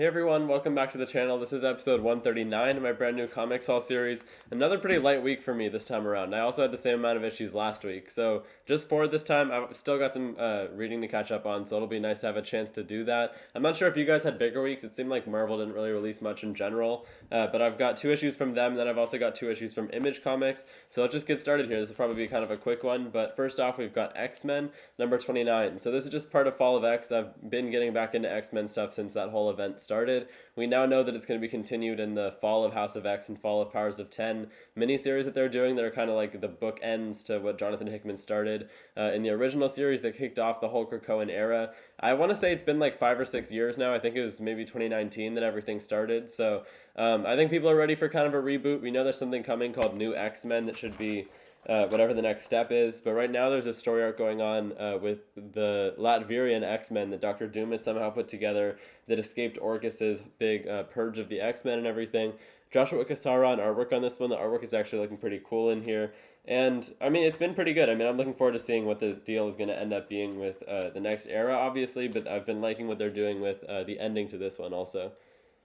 Hey everyone, welcome back to the channel. This is episode 139 of my brand new Comics Haul series. Another pretty light week for me this time around. I also had the same amount of issues last week. So just for this time, I've still got some reading to catch up on, so it'll be nice to have a chance to do that. I'm not sure if you guys had bigger weeks. It seemed like Marvel didn't really release much in general, but I've got 2 issues from them, and then I've also got 2 issues from Image Comics. So let's just get started here. This will probably be kind of a quick one, but first off, we've got X-Men number 29. So this is just part of Fall of X. I've been getting back into X-Men stuff since that whole event started. We now know that it's going to be continued in the Fall of House of X and Fall of Powers of 10 miniseries that they're doing that are kind of like the bookends to what Jonathan Hickman started in the original series that kicked off the whole Krakoan era. I want to say it's been like 5 or 6 years now. I think it was maybe 2019 that everything started. So I think people are ready for kind of a reboot. We know there's something coming called New X-Men that should be whatever the next step is. But right now there's a story arc going on with the Latvian X-Men that Dr. Doom has somehow put together that escaped Orcus's big purge of the X-Men and everything. Joshua Cassara on artwork on this one. The artwork is actually looking pretty cool in here. And, I mean, it's been pretty good. I mean, I'm looking forward to seeing what the deal is going to end up being with the next era, obviously. But I've been liking what they're doing with the ending to this one also.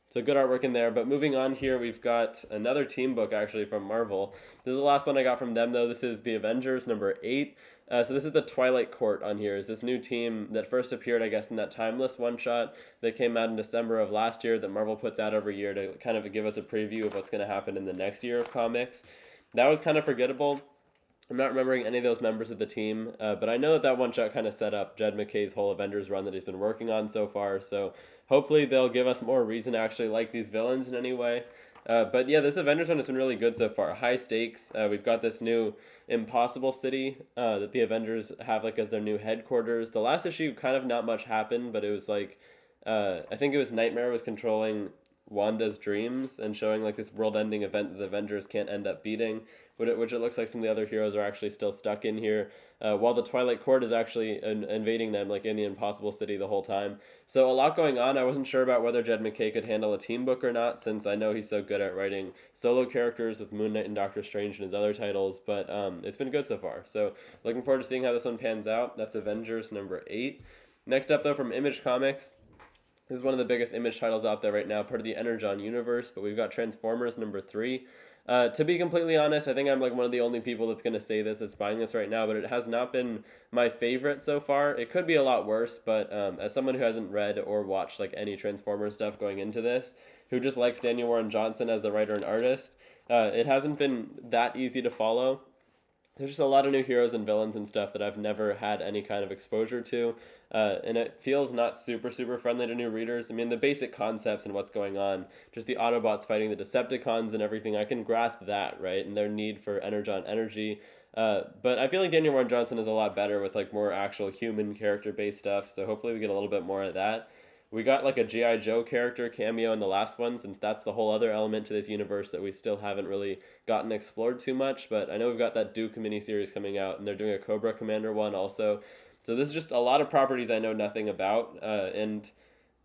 So good artwork in there. But moving on here, we've got another team book actually from Marvel. This is the last one I got from them, though. This is The Avengers number 8. So this is the Twilight Court on here. Is this new team that first appeared, I guess, in that Timeless one-shot that came out in December of last year that Marvel puts out every year to kind of give us a preview of what's going to happen in the next year of comics. That was kind of forgettable. I'm not remembering any of those members of the team, but I know that one shot kind of set up Jed McKay's whole Avengers run that he's been working on so far, so hopefully they'll give us more reason to actually like these villains in any way. But yeah, this Avengers one has been really good so far. High stakes. We've got this new Impossible City that the Avengers have like as their new headquarters. The last issue kind of not much happened, but it was like, I think it was Nightmare was controlling Wanda's dreams and showing like this world-ending event that the Avengers can't end up beating, which it looks like some of the other heroes are actually still stuck in here, while the Twilight Court is actually invading them like in the Impossible City the whole time. So a lot going on. I wasn't sure about whether Jed McKay could handle a team book or not, since I know he's so good at writing solo characters with Moon Knight and Doctor Strange and his other titles, but it's been good so far. So looking forward to seeing how this one pans out. That's Avengers number 8. Next up, though, from Image Comics, this is one of the biggest Image titles out there right now, part of the Energon universe, but we've got Transformers number 3. To be completely honest, I think I'm like one of the only people that's going to say this, that's buying this right now, but it has not been my favorite so far. It could be a lot worse, but as someone who hasn't read or watched like any Transformers stuff going into this, who just likes Daniel Warren Johnson as the writer and artist, it hasn't been that easy to follow. There's just a lot of new heroes and villains and stuff that I've never had any kind of exposure to, and it feels not super friendly to new readers. I mean, the basic concepts and what's going on, just the Autobots fighting the Decepticons and everything, I can grasp that, right, and their need for Energon energy. But I feel like Daniel Warren Johnson is a lot better with like more actual human character-based stuff, so hopefully we get a little bit more of that. We got like a G.I. Joe character cameo in the last one, since that's the whole other element to this universe that we still haven't really gotten explored too much. But I know we've got that Duke miniseries coming out, and they're doing a Cobra Commander one also. So this is just a lot of properties I know nothing about. And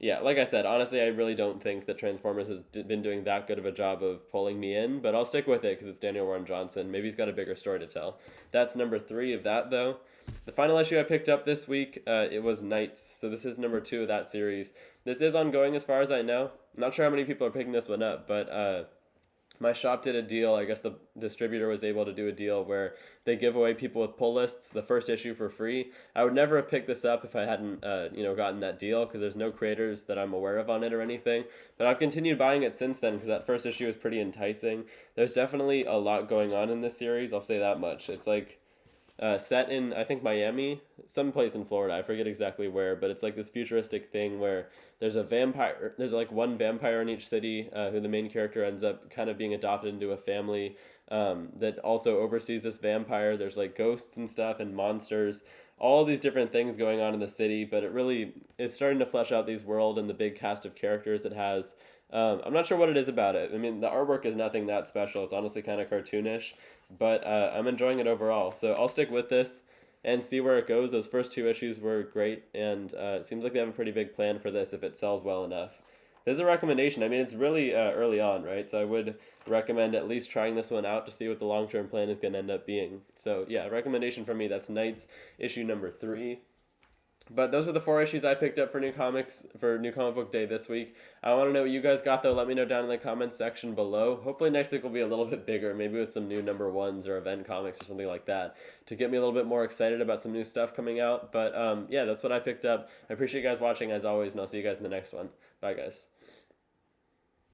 yeah, like I said, honestly, I really don't think that Transformers has been doing that good of a job of pulling me in. But I'll stick with it because it's Daniel Warren Johnson. Maybe he's got a bigger story to tell. That's number 3 of that, though. The final issue I picked up this week, it was Knights. So this is number 2 of that series. This is ongoing as far as I know. I'm not sure how many people are picking this one up, but my shop did a deal. I guess the distributor was able to do a deal where they give away people with pull lists the first issue for free. I would never have picked this up if I hadn't gotten that deal, because there's no creators that I'm aware of on it or anything. But I've continued buying it since then because that first issue was pretty enticing. There's definitely a lot going on in this series, I'll say that much. It's like set in, I think, Miami, someplace in Florida. I forget exactly where, but it's like this futuristic thing where there's a vampire. There's like one vampire in each city who the main character ends up kind of being adopted into a family that also oversees this vampire. There's like ghosts and stuff and monsters, all these different things going on in the city, but it really is starting to flesh out these world and the big cast of characters it has. I'm not sure what it is about it. I mean, the artwork is nothing that special. It's honestly kind of cartoonish, but I'm enjoying it overall. So I'll stick with this and see where it goes. Those first 2 issues were great, and it seems like they have a pretty big plan for this if it sells well enough. This is a recommendation. I mean, it's really early on, right? So I would recommend at least trying this one out to see what the long-term plan is going to end up being. So yeah, recommendation from me. That's Knights issue number 3. But those are the 4 issues I picked up for New Comics for New Comic Book Day this week. I want to know what you guys got though. Let me know down in the comments section below. Hopefully next week will be a little bit bigger, maybe with some new number ones or event comics or something like that, to get me a little bit more excited about some new stuff coming out. But yeah, that's what I picked up. I appreciate you guys watching as always, and I'll see you guys in the next one. Bye guys.